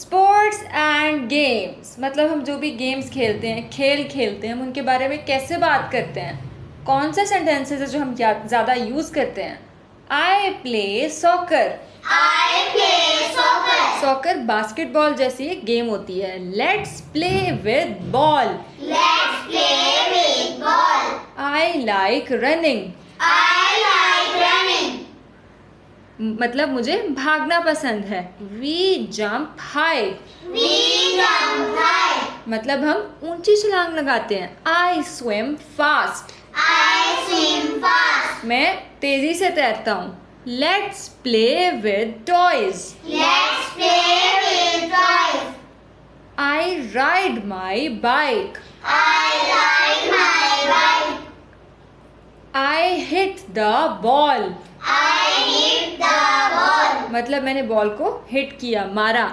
Sports and games मतलब हम जो भी गेम्स खेलते हैं, खेल खेलते हैं, हम उनके बारे में कैसे बात करते हैं। कौन सा सेंटेंसेस है जो हम ज़्यादा यूज़ करते हैं? I play soccer. I play soccer. Soccer basketball जैसी एक गेम होती है। Let's play with ball. Let's play with ball. I like running. I like running. मतलब मुझे भागना पसंद है। We jump high. We jump high. मतलब हम ऊंची छलांग लगाते हैं। I swim fast. I swim fast. मैं तेजी से तैरता हूँ। Let's play with toys. Let's play with toys. I ride my bike. I ride my bike. I hit the ball. I hit the ball. मतलब मैंने बॉल को hit किया, मारा।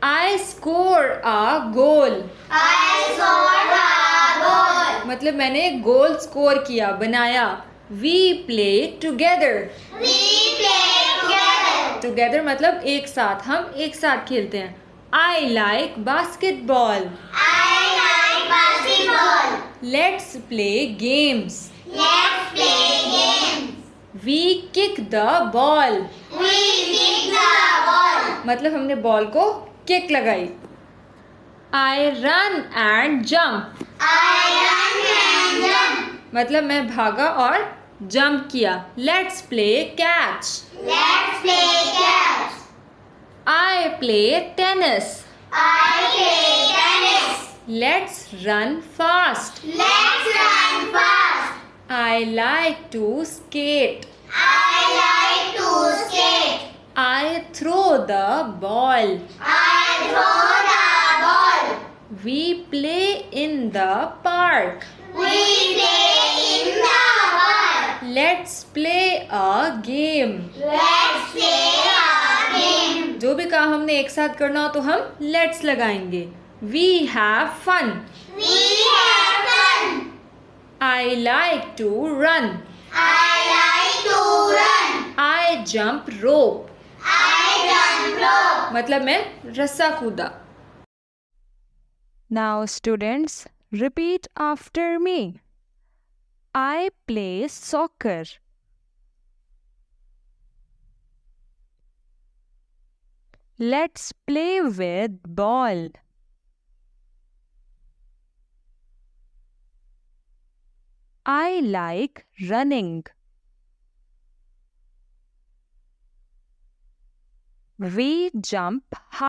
I score a goal. I scored a goal. मतलब मैंने गोल score किया, बनाया। We play together. We play together. Together मतलब एक साथ, हम एक साथ खेलते हैं। I like basketball. I like basketball. Let's play games. Let's play games. We kick the ball. We kick the ball. मतलब हमने बॉल को किक लगाई। I run and jump. I run and jump. मतलब मैं भागा और जंप किया। Let's play catch. Let's play catch. I play tennis. I play tennis. Let's run fast. Let's run fast. I like to skate. I like to skate. I throw the ball. I throw the ball. We play in the park. We play in the park. Let's play a game. Let's play a game. जो भी काम हमने एक साथ करना हो तो हम लेट्स लगाएंगे। We have fun. We have fun. I like to run. I like to run. I jump rope. I jump rope. मतलब मैं रस्सा कूदा। Now, students, repeat after me. I play soccer. Let's play with ball. I like running. We jump high.